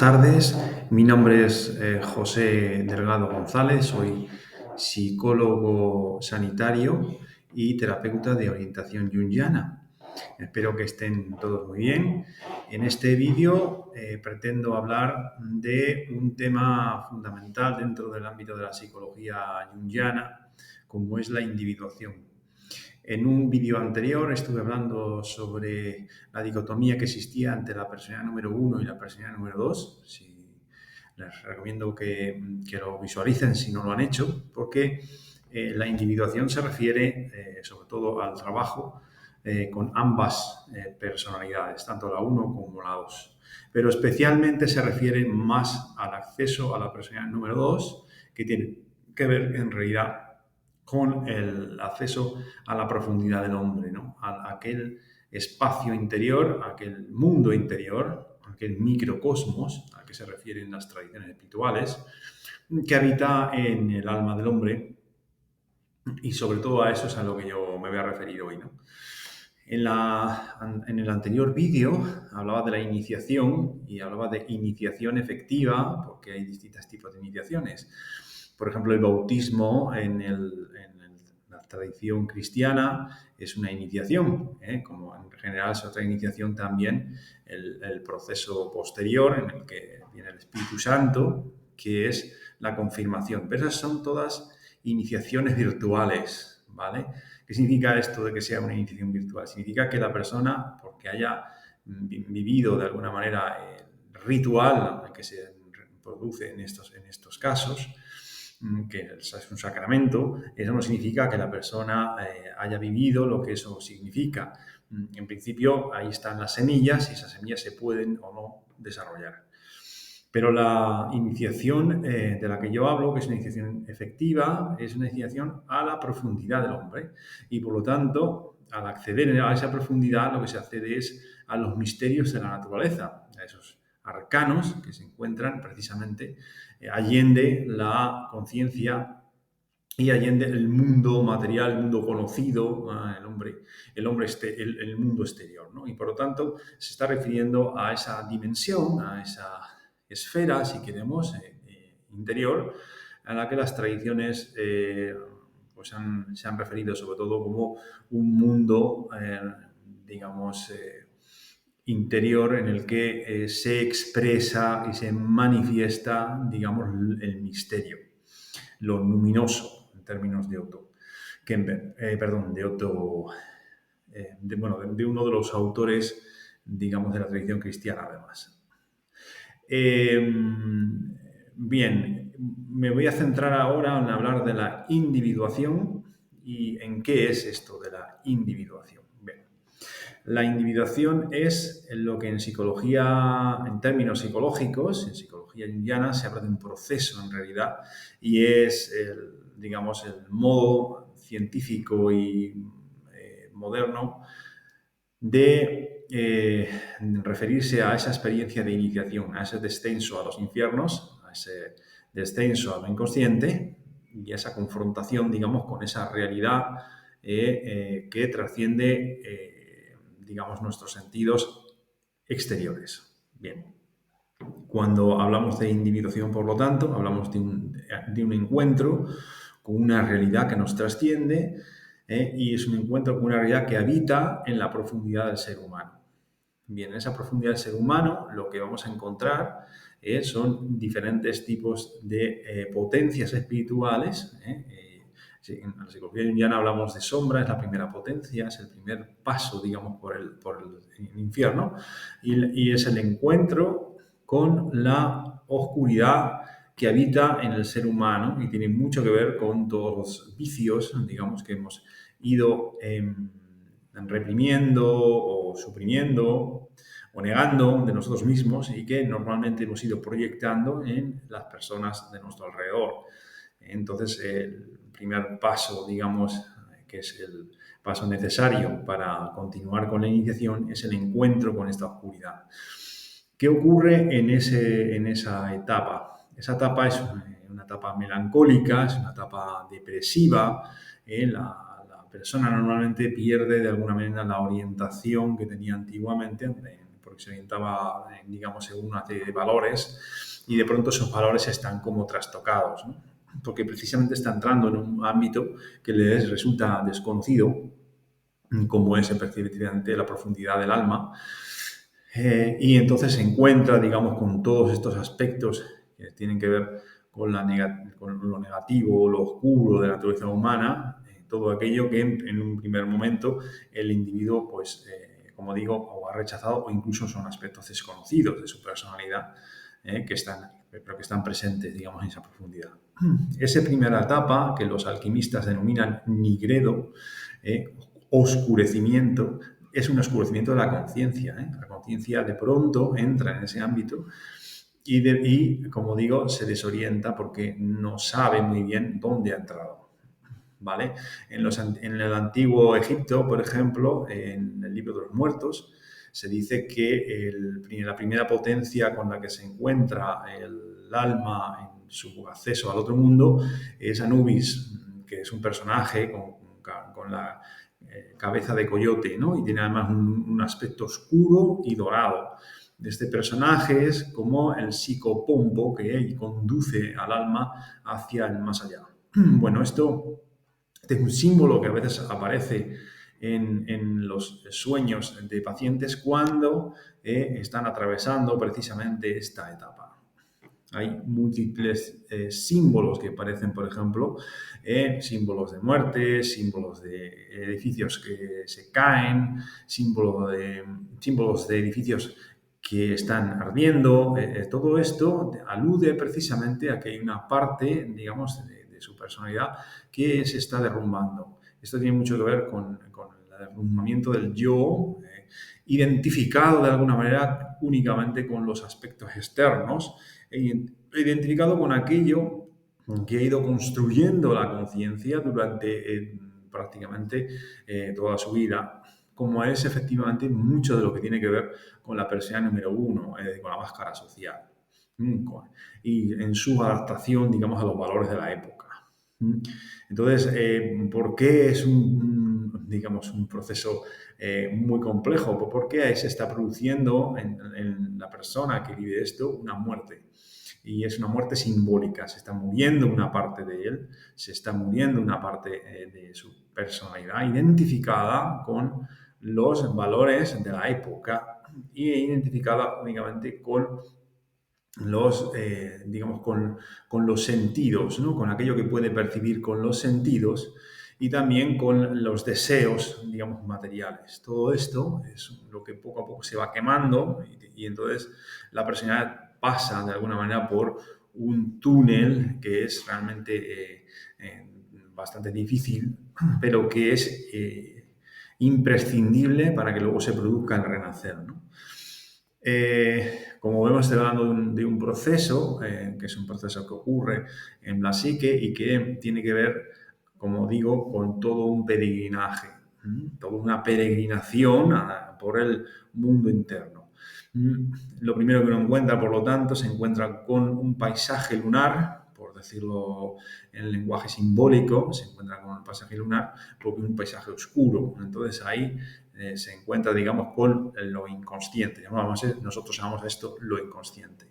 tardes, mi nombre es José Delgado González, soy psicólogo sanitario y terapeuta de orientación junguiana. Espero que estén todos muy bien. En este vídeo pretendo hablar de un tema fundamental dentro del ámbito de la psicología junguiana, como es la individuación. En un vídeo anterior estuve hablando sobre la dicotomía que existía entre la personalidad número 1 y la personalidad número 2. Les recomiendo que lo visualicen si no lo han hecho, porque la individuación se refiere sobre todo al trabajo con ambas personalidades, tanto la 1 como la 2. Pero especialmente se refiere más al acceso a la personalidad número 2, que tiene que ver en realidad con el acceso a la profundidad del hombre, ¿no? A aquel espacio interior, a aquel mundo interior, a aquel microcosmos al que se refieren las tradiciones espirituales, que habita en el alma del hombre, y sobre todo a eso es a lo que yo me voy a referir hoy, ¿no? En el anterior vídeo hablaba de la iniciación y hablaba de iniciación efectiva, porque hay distintos tipos de iniciaciones. Por ejemplo, el bautismo en la tradición cristiana es una iniciación, como en general es otra iniciación también el proceso posterior en el que viene el Espíritu Santo, que es la confirmación. Pero esas son todas iniciaciones virtuales, ¿vale? ¿Qué significa esto de que sea una iniciación virtual? Significa que la persona, porque haya vivido de alguna manera el ritual que se produce en estos casos, que es un sacramento, eso no significa que la persona haya vivido lo que eso significa. En principio, ahí están las semillas y esas semillas se pueden o no desarrollar. Pero la iniciación de la que yo hablo, que es una iniciación efectiva, es una iniciación a la profundidad del hombre. Y por lo tanto, al acceder a esa profundidad, lo que se accede es a los misterios de la naturaleza, a esos arcanos que se encuentran precisamente allende la conciencia y allende el mundo material, el mundo conocido, el mundo exterior, ¿no? Y por lo tanto se está refiriendo a esa dimensión, a esa esfera, si queremos, interior, a la que las tradiciones se han referido sobre todo como un mundo, interior en el que se expresa y se manifiesta, digamos, el misterio, lo luminoso en términos de Otto Kemper, de uno de los autores, digamos, de la tradición cristiana, además. Bien, me voy a centrar ahora en hablar de la individuación y en qué es esto de la individuación. Bien. La individuación es lo que en psicología, en términos psicológicos, en psicología junguiana, se habla de un proceso en realidad y es, el modo científico y moderno de referirse a esa experiencia de iniciación, a ese descenso a los infiernos, a ese descenso a lo inconsciente y a esa confrontación, digamos, con esa realidad que trasciende, nuestros sentidos exteriores. Bien. Cuando hablamos de individuación, por lo tanto, hablamos de un encuentro con una realidad que nos trasciende, y es un encuentro con una realidad que habita en la profundidad del ser humano. Bien, en esa profundidad del ser humano lo que vamos a encontrar son diferentes tipos de potencias espirituales. En la psicología junguiana hablamos de sombra, es la primera potencia, es el primer paso, digamos, por el infierno, y es el encuentro con la oscuridad que habita en el ser humano y tiene mucho que ver con todos los vicios, digamos, que hemos ido reprimiendo o suprimiendo o negando de nosotros mismos y que normalmente hemos ido proyectando en las personas de nuestro alrededor. Entonces, el primer paso, digamos, que es el paso necesario para continuar con la iniciación, es el encuentro con esta oscuridad. ¿Qué ocurre en esa etapa? Esa etapa es una etapa melancólica, es una etapa depresiva. La persona normalmente pierde de alguna manera la orientación que tenía antiguamente. Por porque se orientaba, digamos, en una serie de valores y de pronto esos valores están como trastocados, ¿no? Porque precisamente está entrando en un ámbito que les resulta desconocido, como es efectivamente la profundidad del alma, y entonces se encuentra, digamos, con todos estos aspectos que tienen que ver con, con lo negativo, lo oscuro de la naturaleza humana, todo aquello que en un primer momento el individuo, pues, como digo, o ha rechazado o incluso son aspectos desconocidos de su personalidad pero que están presentes, digamos, en esa profundidad. Esa primera etapa, que los alquimistas denominan nigredo, oscurecimiento, es un oscurecimiento de la conciencia. La conciencia de pronto entra en ese ámbito y, como digo, se desorienta porque no sabe muy bien dónde ha entrado. ¿Vale? En el antiguo Egipto, por ejemplo, en el libro de los muertos, se dice que la primera potencia con la que se encuentra el alma en su acceso al otro mundo es Anubis, que es un personaje con la cabeza de coyote, ¿no? Y tiene además un aspecto oscuro y dorado. Este personaje es como el psicopompo que conduce al alma hacia el más allá. Bueno, este es un símbolo que a veces aparece en los sueños de pacientes cuando están atravesando precisamente esta etapa. Hay múltiples símbolos que aparecen, por ejemplo, símbolos de muerte, símbolos de edificios que se caen, símbolos de edificios que están ardiendo. Todo esto alude precisamente a que hay una parte, digamos, de su personalidad que se está derrumbando. Esto tiene mucho que ver con el derrumbamiento del yo, identificado de alguna manera únicamente con los aspectos externos, identificado con aquello que ha ido construyendo la conciencia durante prácticamente toda su vida, como es efectivamente mucho de lo que tiene que ver con la persona número uno, con la máscara social, y en su adaptación, digamos, a los valores de la época. Entonces, ¿por qué es digamos, un proceso muy complejo? ¿Por qué se está produciendo en la persona que vive esto una muerte? Y es una muerte simbólica, se está muriendo una parte de él, se está muriendo una parte de su personalidad identificada con los valores de la época y identificada únicamente con digamos, con los sentidos, ¿no? Con aquello que puede percibir con los sentidos y también con los deseos, digamos, materiales. Todo esto es lo que poco a poco se va quemando y entonces la personalidad pasa de alguna manera por un túnel que es realmente bastante difícil, pero que es imprescindible para que luego se produzca el renacer, ¿no? Como vemos, estoy hablando de un proceso, que es un proceso que ocurre en la psique y que tiene que ver, como digo, con todo un peregrinaje, toda una peregrinación por el mundo interno. Lo primero que uno encuentra, por lo tanto, se encuentra con un paisaje lunar, por decirlo en lenguaje simbólico, se encuentra con el paisaje lunar porque es un paisaje oscuro. Entonces ahí se encuentra, digamos, con lo inconsciente. Nosotros llamamos a esto lo inconsciente.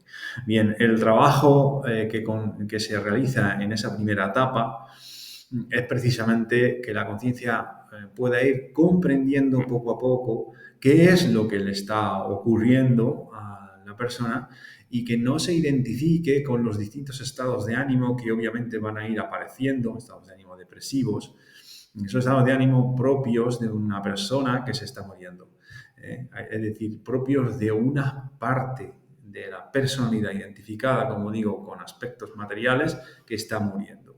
Bien, el trabajo que se realiza en esa primera etapa es precisamente que la conciencia pueda ir comprendiendo poco a poco qué es lo que le está ocurriendo a la persona y que no se identifique con los distintos estados de ánimo que obviamente van a ir apareciendo, estados de ánimo depresivos, esos estados de ánimo propios de una persona que se está muriendo. Es decir, propios de una parte de la personalidad identificada, como digo, con aspectos materiales que está muriendo.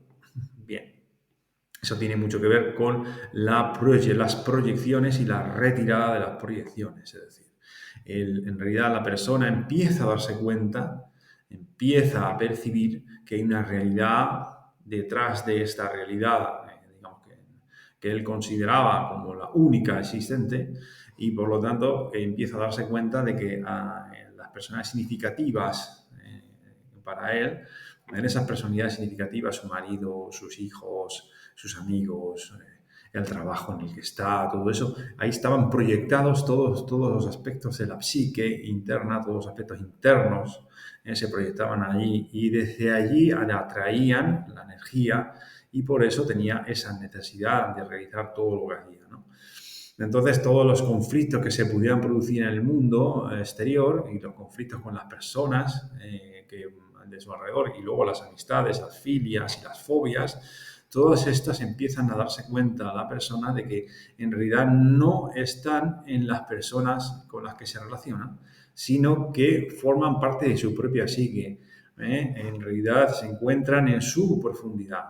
Bien, eso tiene mucho que ver con las proyecciones y la retirada de las proyecciones. Es decir, en realidad la persona empieza a darse cuenta, empieza a percibir que hay una realidad detrás de esta realidad, digamos, que él consideraba como la única existente y por lo tanto empieza a darse cuenta de que las personas significativas para él, en esas personalidades significativas, su marido, sus hijos, sus amigos, el trabajo en el que está, todo eso. Ahí estaban proyectados todos los aspectos de la psique interna, todos los aspectos internos, se proyectaban allí y desde allí atraían la energía y por eso tenía esa necesidad de realizar todo lo que hacía, ¿no? Entonces, todos los conflictos que se pudieran producir en el mundo exterior y los conflictos con las personas de su alrededor y luego las amistades, las filias y las fobias, todas estas empiezan a darse cuenta a la persona de que en realidad no están en las personas con las que se relacionan, sino que forman parte de su propia psique. En realidad se encuentran en su profundidad.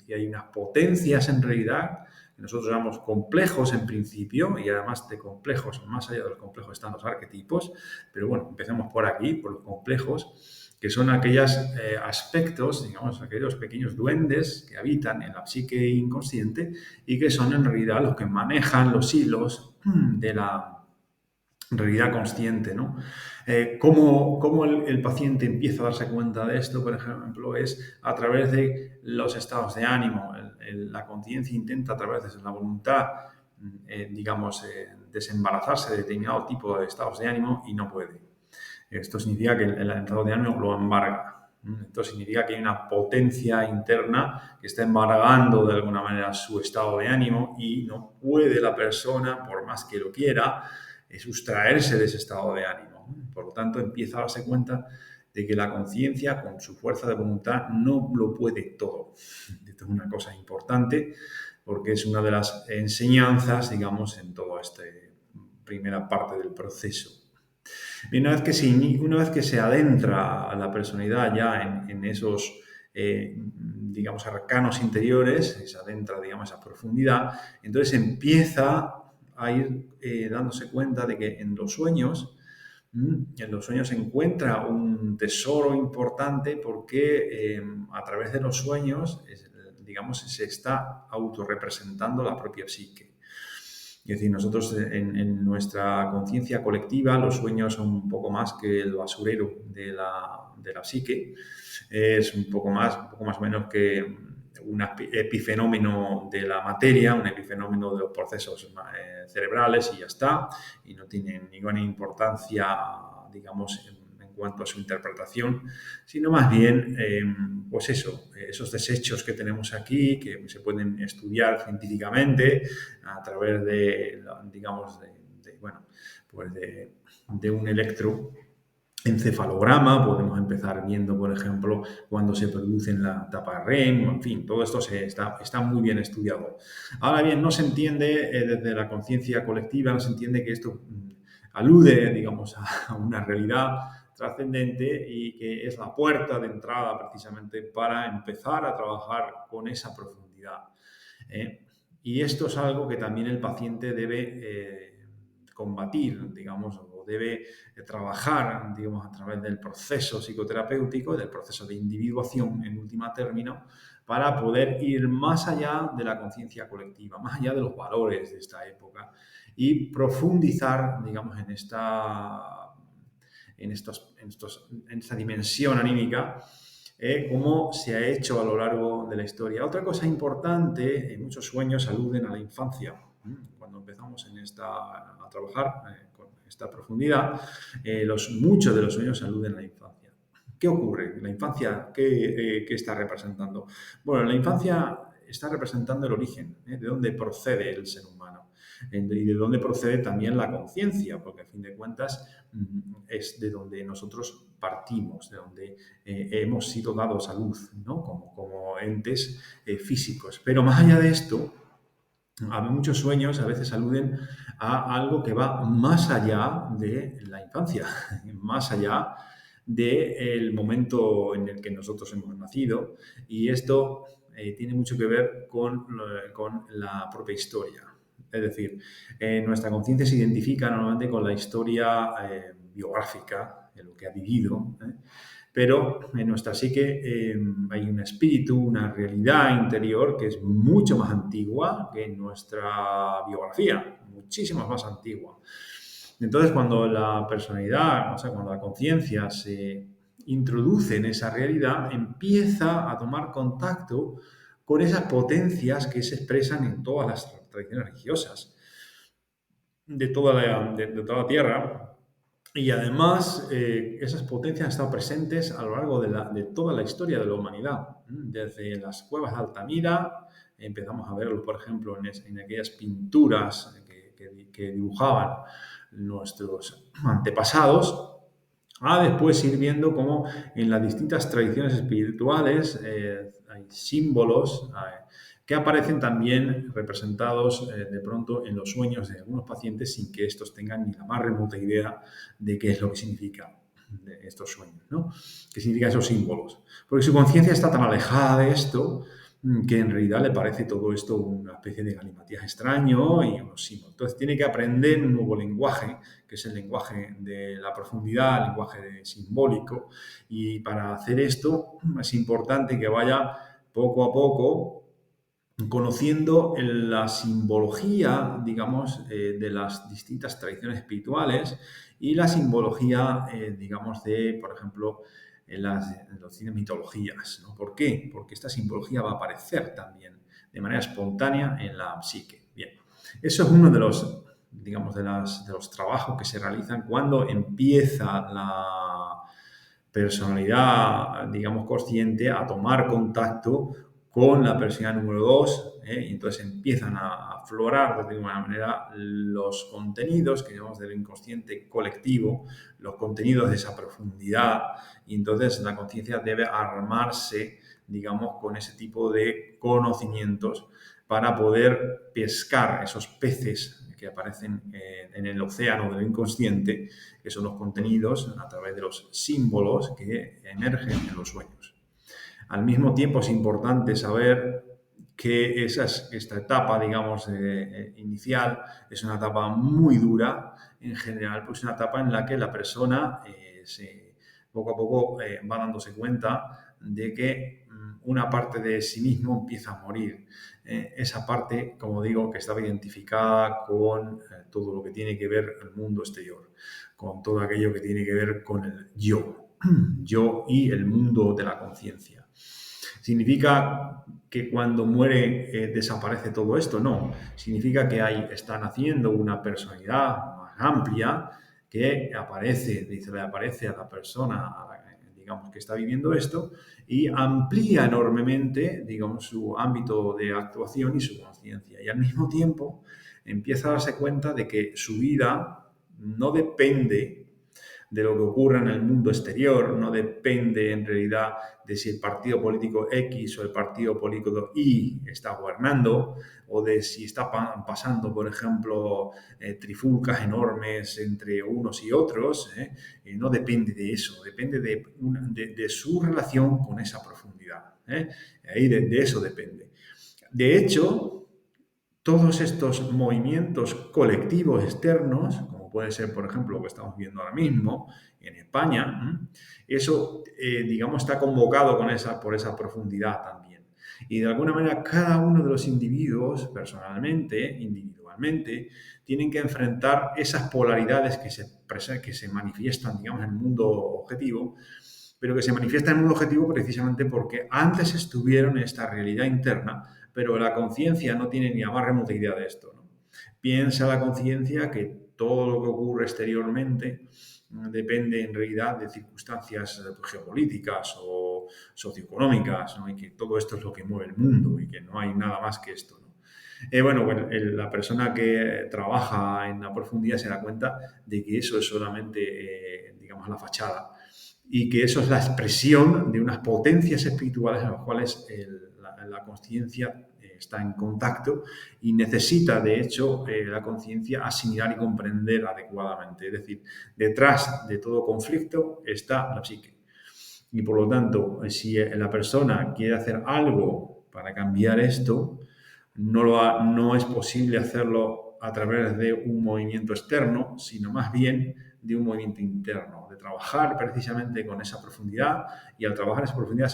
Y hay unas potencias en realidad que nosotros llamamos complejos en principio, y además de complejos, más allá de los complejos están los arquetipos, pero bueno, empecemos por aquí, por los complejos, que son aquellos aspectos, digamos, aquellos pequeños duendes que habitan en la psique inconsciente y que son en realidad los que manejan los hilos de la realidad consciente, ¿no? ¿Cómo el paciente empieza a darse cuenta de esto, por ejemplo, es a través de los estados de ánimo. La conciencia intenta a través de la voluntad, digamos, desembarazarse de determinado tipo de estados de ánimo y no puede. Esto significa que el estado de ánimo lo embarga. Esto significa que hay una potencia interna que está embargando de alguna manera su estado de ánimo y no puede la persona, por más que lo quiera, sustraerse de ese estado de ánimo. Por lo tanto, empieza a darse cuenta de que la conciencia, con su fuerza de voluntad, no lo puede todo. Esto es una cosa importante porque es una de las enseñanzas, digamos, en toda esta primera parte del proceso. Y una vez que se adentra a la personalidad ya en esos, digamos, arcanos interiores, se adentra, digamos, a profundidad, entonces empieza a ir dándose cuenta de que en los sueños se encuentra un tesoro importante porque a través de los sueños, digamos, se está autorrepresentando la propia psique. Es decir, nosotros en nuestra conciencia colectiva los sueños son un poco más que el basurero de la psique. Es un poco más o menos que un epifenómeno de la materia, un epifenómeno de los procesos cerebrales y ya está. Y no tiene ninguna importancia, digamos, en cuanto a su interpretación, sino más bien, pues eso, esos desechos que tenemos aquí, que se pueden estudiar científicamente a través de, digamos, de un electroencefalograma. Podemos empezar viendo, por ejemplo, cuando se produce en la etapa REM, en fin, todo esto está muy bien estudiado. Ahora bien, no se entiende desde la conciencia colectiva, no se entiende que esto alude, digamos, a una realidad trascendente y que es la puerta de entrada precisamente para empezar a trabajar con esa profundidad. Y esto es algo que también el paciente debe combatir, digamos, o debe trabajar, digamos, a través del proceso psicoterapéutico, del proceso de individuación en última término, para poder ir más allá de la conciencia colectiva, más allá de los valores de esta época y profundizar, digamos, en esta dimensión anímica, como se ha hecho a lo largo de la historia. Otra cosa importante, muchos sueños aluden a la infancia. Cuando empezamos a trabajar con esta profundidad, muchos de los sueños aluden a la infancia. ¿Qué ocurre? La infancia, ¿qué está representando? Bueno, la infancia está representando el origen, de dónde procede el ser humano y de dónde procede también la conciencia, porque a fin de cuentas es de donde nosotros partimos, de donde hemos sido dados a luz, ¿no? como entes físicos. Pero más allá de esto, muchos sueños a veces aluden a algo que va más allá de la infancia, más allá del momento en el que nosotros hemos nacido, y esto tiene mucho que ver con la propia historia. Es decir, nuestra conciencia se identifica normalmente con la historia biográfica, de lo que ha vivido, pero en nuestra psique hay un espíritu, una realidad interior que es mucho más antigua que nuestra biografía, muchísimo más antigua. Entonces, cuando la personalidad, o sea, cuando la conciencia se introduce en esa realidad, empieza a tomar contacto con esas potencias que se expresan en todas las tradiciones religiosas de toda la tierra. Y además, esas potencias han estado presentes a lo largo de toda la historia de la humanidad. Desde las cuevas de Altamira, empezamos a verlo, por ejemplo, en aquellas pinturas que dibujaban nuestros antepasados, a después ir viendo cómo en las distintas tradiciones espirituales hay símbolos que aparecen también representados de pronto en los sueños de algunos pacientes sin que estos tengan ni la más remota idea de qué es lo que significa de estos sueños, ¿no? ¿Qué significan esos símbolos? Porque su conciencia está tan alejada de esto que en realidad le parece todo esto una especie de galimatías extraño y unos símbolos. Entonces tiene que aprender un nuevo lenguaje, que es el lenguaje de la profundidad, el lenguaje simbólico, y para hacer esto es importante que vaya poco a poco conociendo la simbología, digamos, de las distintas tradiciones espirituales y la simbología, digamos, de, por ejemplo, en las distintas mitologías, ¿no? ¿Por qué? Porque esta simbología va a aparecer también de manera espontánea en la psique. Bien, eso es uno de los, digamos, de los trabajos que se realizan cuando empieza la personalidad, digamos, consciente a tomar contacto con la personalidad número 2, y entonces empiezan a aflorar de alguna manera los contenidos que llamamos del inconsciente colectivo, los contenidos de esa profundidad, y entonces la conciencia debe armarse, digamos, con ese tipo de conocimientos para poder pescar esos peces que aparecen en el océano del inconsciente, que son los contenidos a través de los símbolos que emergen en los sueños. Al mismo tiempo es importante saber que esta etapa, digamos, inicial es una etapa muy dura, en general, pues una etapa en la que la persona poco a poco va dándose cuenta de que una parte de sí mismo empieza a morir. Esa parte, como digo, que estaba identificada con todo lo que tiene que ver el mundo exterior, con todo aquello que tiene que ver con el yo y el mundo de la conciencia. ¿Significa que cuando muere desaparece todo esto? No. Significa que ahí está naciendo una personalidad más amplia que aparece, dice, le aparece a la persona, digamos, que está viviendo esto y amplía enormemente, digamos, su ámbito de actuación y su conciencia. Y al mismo tiempo empieza a darse cuenta de que su vida no depende de lo que ocurra en el mundo exterior, no depende en realidad de si el partido político X o el partido político Y está gobernando, o de si está pasando, por ejemplo, trifulcas enormes entre unos y otros. No depende de eso, depende de su relación con esa profundidad. Ahí de eso depende. De hecho, todos estos movimientos colectivos externos, como puede ser, por ejemplo, lo que estamos viendo ahora mismo en España, eso, digamos, está convocado por esa profundidad también. Y de alguna manera, cada uno de los individuos, individualmente, tienen que enfrentar esas polaridades que se manifiestan, digamos, en el mundo objetivo, pero que se manifiestan en el mundo objetivo precisamente porque antes estuvieron en esta realidad interna, pero la conciencia no tiene ni la más remota idea de esto, ¿no? Piensa la conciencia que todo lo que ocurre exteriormente depende en realidad de circunstancias geopolíticas o socioeconómicas, ¿no? Y que todo esto es lo que mueve el mundo y que no hay nada más que esto, ¿no? La persona que trabaja en la profundidad se da cuenta de que eso es solamente, digamos, la fachada y que eso es la expresión de unas potencias espirituales en las cuales la conciencia está en contacto y necesita, de hecho, la conciencia asimilar y comprender adecuadamente. Es decir, detrás de todo conflicto está la psique. Y por lo tanto, si la persona quiere hacer algo para cambiar esto, no es posible hacerlo a través de un movimiento externo, sino más bien de un movimiento interno, de trabajar precisamente con esa profundidad, y al trabajar en esa profundidad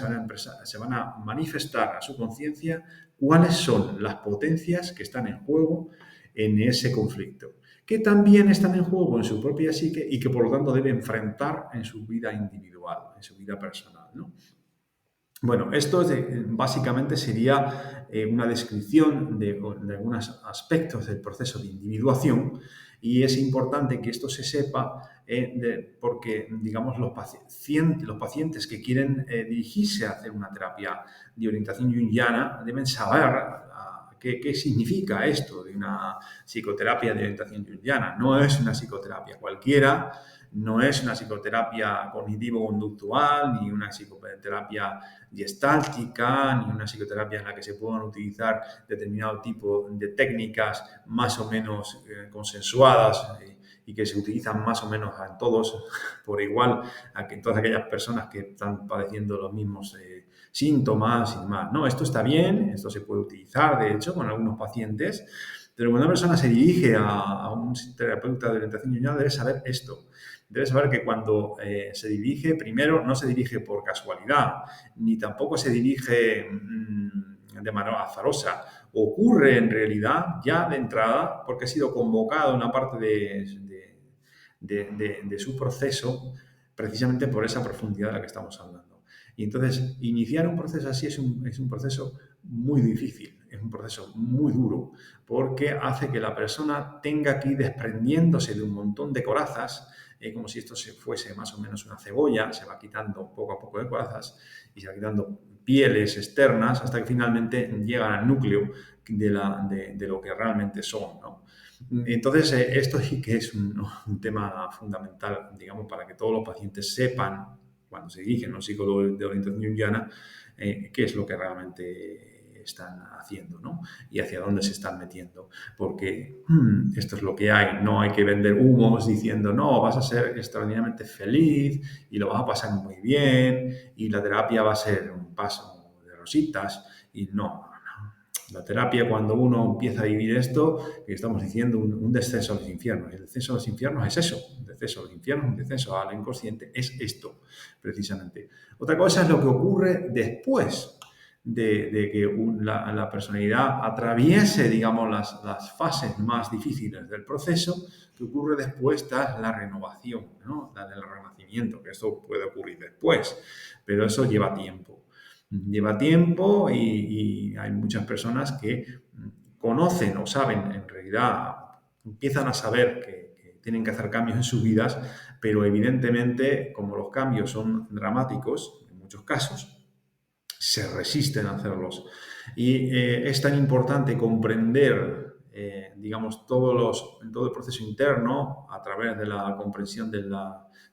se van a manifestar a su conciencia cuáles son las potencias que están en juego en ese conflicto, que también están en juego en su propia psique y que por lo tanto debe enfrentar en su vida individual, en su vida personal, ¿no? Bueno, esto básicamente sería una descripción de algunos aspectos del proceso de individuación y es importante que esto se sepa porque, digamos, los pacientes que quieren dirigirse a hacer una terapia de orientación junguiana deben saber qué significa esto de una psicoterapia de orientación junguiana. No es una psicoterapia cualquiera, no es una psicoterapia cognitivo-conductual, ni una psicoterapia gestáltica, ni una psicoterapia en la que se puedan utilizar determinado tipo de técnicas más o menos consensuadas y que se utilizan más o menos en todos por igual, a que todas aquellas personas que están padeciendo los mismos síntomas y demás. No, esto está bien, esto se puede utilizar, de hecho, con algunos pacientes, pero cuando una persona se dirige a un terapeuta de orientación junguiana debe saber esto. Debe saber que cuando se dirige, primero no se dirige por casualidad, ni tampoco se dirige de manera azarosa. Ocurre en realidad ya de entrada porque ha sido convocado una parte de su proceso precisamente por esa profundidad de la que estamos hablando. Y entonces, iniciar un proceso así es un proceso muy difícil, es un proceso muy duro, porque hace que la persona tenga que ir desprendiéndose de un montón de corazas, como si esto se fuese más o menos una cebolla, se va quitando poco a poco de corazas y se va quitando pieles externas hasta que finalmente llegan al núcleo de lo que realmente son, ¿no? Entonces, esto sí que es un tema fundamental, digamos, para que todos los pacientes sepan, cuando se dirigen a un psicólogo de orientación junguiana, qué es lo que realmente están haciendo, ¿no? Y hacia dónde se están metiendo. Porque esto es lo que hay, no hay que vender humos diciendo, no, vas a ser extraordinariamente feliz y lo vas a pasar muy bien y la terapia va a ser un paso de rositas y no. La terapia, cuando uno empieza a vivir esto, que estamos diciendo un descenso a los infiernos. El descenso a los infiernos es eso, un descenso a los infiernos, un descenso al inconsciente, es esto, precisamente. Otra cosa es lo que ocurre después de que la personalidad atraviese, digamos, las fases más difíciles del proceso, que ocurre después tras la renovación, ¿no? La del renacimiento, que esto puede ocurrir después, pero eso lleva tiempo. Lleva tiempo y hay muchas personas que conocen o saben, en realidad empiezan a saber que tienen que hacer cambios en sus vidas, pero evidentemente, como los cambios son dramáticos, en muchos casos, se resisten a hacerlos. Y es tan importante comprender, digamos, todo el proceso interno a través de la comprensión de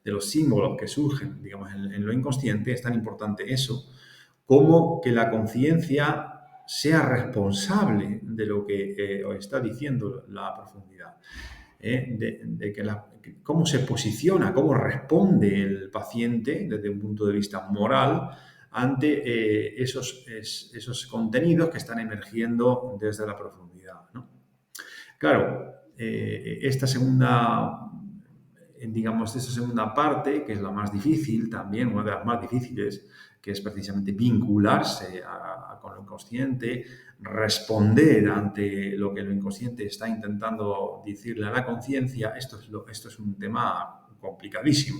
los símbolos que surgen, digamos, en lo inconsciente, es tan importante eso como que la conciencia sea responsable de lo que os está diciendo la profundidad. Cómo se posiciona, cómo responde el paciente desde un punto de vista moral ante esos contenidos que están emergiendo desde la profundidad, ¿no? Claro, esta segunda, digamos, esta segunda parte, que es la más difícil también, una de las más difíciles, que es precisamente vincularse con lo inconsciente, responder ante lo que lo inconsciente está intentando decirle a la conciencia, esto es un tema complicadísimo.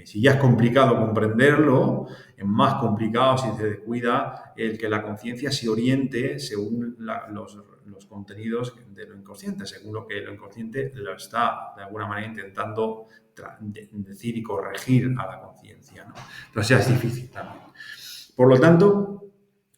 Si ya es complicado comprenderlo, es más complicado si se descuida el que la conciencia se oriente según los contenidos de lo inconsciente, según lo que lo inconsciente lo está de alguna manera intentando decir y corregir a la conciencia, ¿no? Entonces ya es difícil también. Por lo tanto,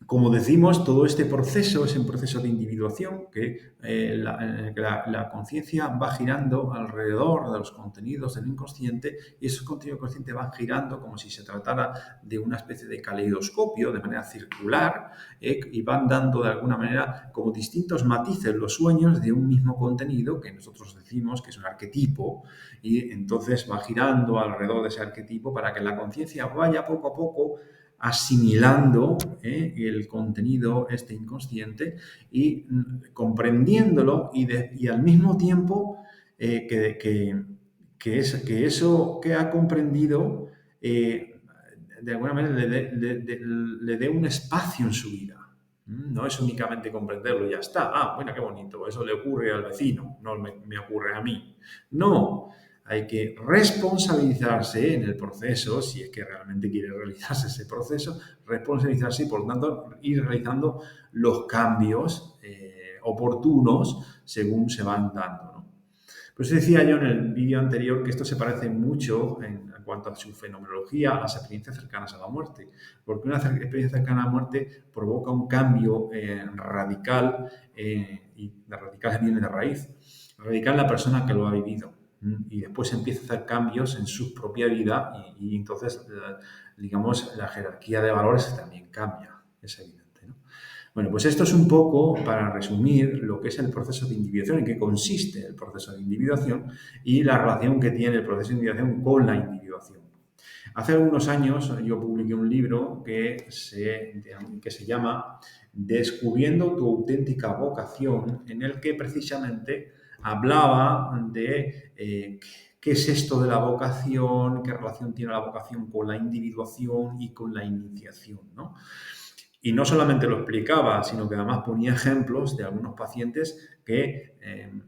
como decimos, todo este proceso es un proceso de individuación que la conciencia va girando alrededor de los contenidos del inconsciente y esos contenidos conscientes van girando como si se tratara de una especie de caleidoscopio de manera circular y van dando de alguna manera como distintos matices los sueños de un mismo contenido que nosotros decimos que es un arquetipo y entonces va girando alrededor de ese arquetipo para que la conciencia vaya poco a poco asimilando el contenido este inconsciente y comprendiéndolo y al mismo tiempo que eso que ha comprendido de alguna manera le dé un espacio en su vida. No es únicamente comprenderlo y ya está. Ah, bueno, qué bonito, eso le ocurre al vecino, no me ocurre a mí. No, hay que responsabilizarse en el proceso, si es que realmente quiere realizarse ese proceso, responsabilizarse y por lo tanto ir realizando los cambios oportunos según se van dando, ¿no? Por eso decía yo en el vídeo anterior que esto se parece mucho en cuanto a su fenomenología a las experiencias cercanas a la muerte, porque una experiencia cercana a la muerte provoca un cambio radical, y de radical viene de raíz, radical en la persona que lo ha vivido. Y después empieza a hacer cambios en su propia vida y entonces, digamos, la jerarquía de valores también cambia, es evidente, ¿no? Bueno, pues esto es un poco para resumir lo que es el proceso de individuación, en qué consiste el proceso de individuación y la relación que tiene el proceso de individuación con la individuación. Hace algunos años yo publiqué un libro que se llama Descubriendo tu auténtica vocación, en el que precisamente hablaba de qué es esto de la vocación, qué relación tiene la vocación con la individuación y con la iniciación, ¿no? Y no solamente lo explicaba, sino que además ponía ejemplos de algunos pacientes que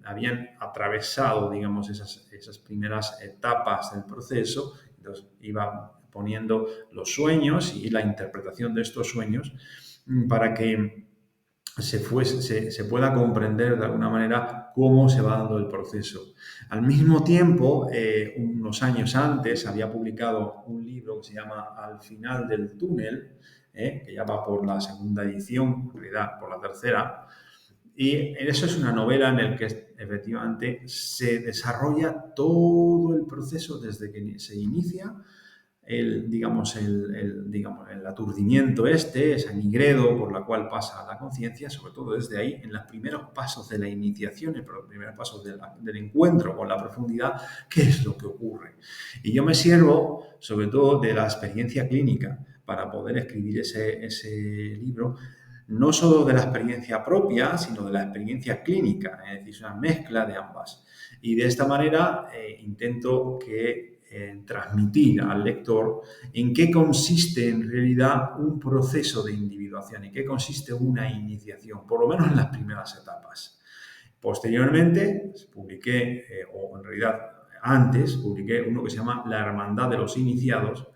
habían atravesado, digamos, esas primeras etapas del proceso. Entonces, iba poniendo los sueños y la interpretación de estos sueños para que se pueda comprender de alguna manera cómo se va dando el proceso. Al mismo tiempo, unos años antes, había publicado un libro que se llama Al final del túnel, que ya va por la segunda edición, en realidad por la tercera, y eso es una novela en la que efectivamente se desarrolla todo el proceso desde que se inicia digamos, el aturdimiento esa nigredo por la cual pasa la conciencia, sobre todo desde ahí, en los primeros pasos de la iniciación, en los primeros pasos del encuentro con la profundidad, qué es lo que ocurre. Y yo me sirvo, sobre todo, de la experiencia clínica para poder escribir ese libro, no solo de la experiencia propia, sino de la experiencia clínica, es decir, es una mezcla de ambas. Y de esta manera intento transmitir al lector en qué consiste en realidad un proceso de individuación, en qué consiste una iniciación, por lo menos en las primeras etapas. Posteriormente publiqué, o en realidad antes, publiqué uno que se llama La Hermandad de los Iniciados,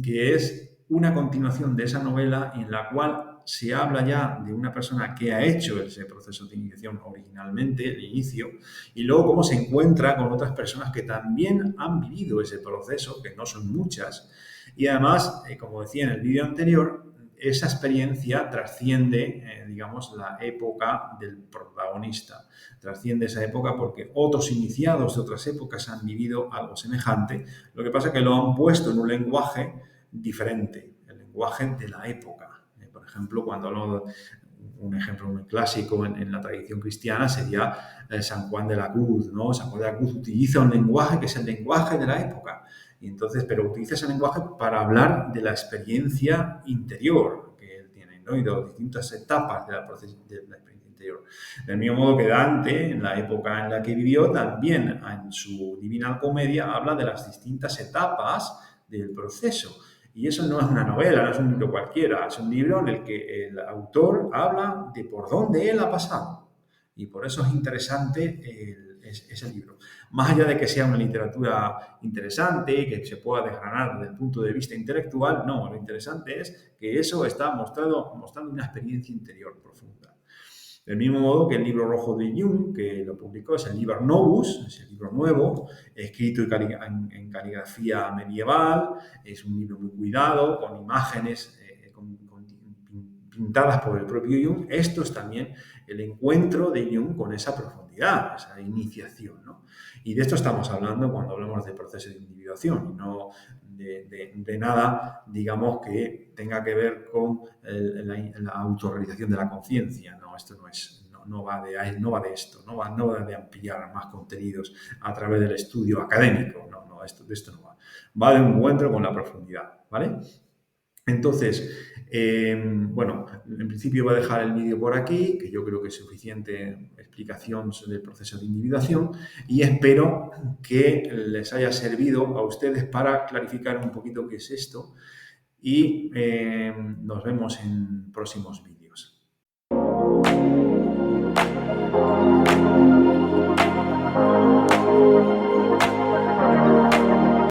que es una continuación de esa novela en la cual se habla ya de una persona que ha hecho ese proceso de iniciación originalmente, el inicio, y luego cómo se encuentra con otras personas que también han vivido ese proceso, que no son muchas. Y además, como decía en el vídeo anterior, esa experiencia trasciende, digamos, la época del protagonista. Trasciende esa época porque otros iniciados de otras épocas han vivido algo semejante. Lo que pasa es que lo han puesto en un lenguaje diferente, el lenguaje de la época. Por ejemplo, cuando hablo de un ejemplo muy clásico en la tradición cristiana sería San Juan de la Cruz, ¿no? San Juan de la Cruz utiliza un lenguaje que es el lenguaje de la época. Y entonces, pero utiliza ese lenguaje para hablar de la experiencia interior que él tiene, ¿no? Y de las distintas etapas de la experiencia interior. Del mismo modo que Dante, en la época en la que vivió, también en su Divina Comedia habla de las distintas etapas del proceso. Y eso no es una novela, no es un libro cualquiera, es un libro en el que el autor habla de por dónde él ha pasado. Y por eso es interesante ese libro. Más allá de que sea una literatura interesante, que se pueda desgranar desde el punto de vista intelectual, no, lo interesante es que eso está mostrando una experiencia interior profunda. Del mismo modo que el libro rojo de Jung, que lo publicó, es el Liber Novus, es el libro nuevo, escrito en caligrafía medieval, es un libro muy cuidado, con imágenes pintadas por el propio Jung. Esto es también el encuentro de Jung con esa profundidad, esa iniciación, ¿no? Y de esto estamos hablando cuando hablamos del proceso de individuación, y no de nada, digamos, que tenga que ver con la autorrealización de la conciencia. No, esto no va de esto, no va de ampliar más contenidos a través del estudio académico. No, de esto no va. Va de un encuentro con la profundidad, ¿vale? Entonces, bueno, en principio voy a dejar el vídeo por aquí, que yo creo que es suficiente explicación sobre el proceso de individuación, y espero que les haya servido a ustedes para clarificar un poquito qué es esto, y nos vemos en próximos vídeos.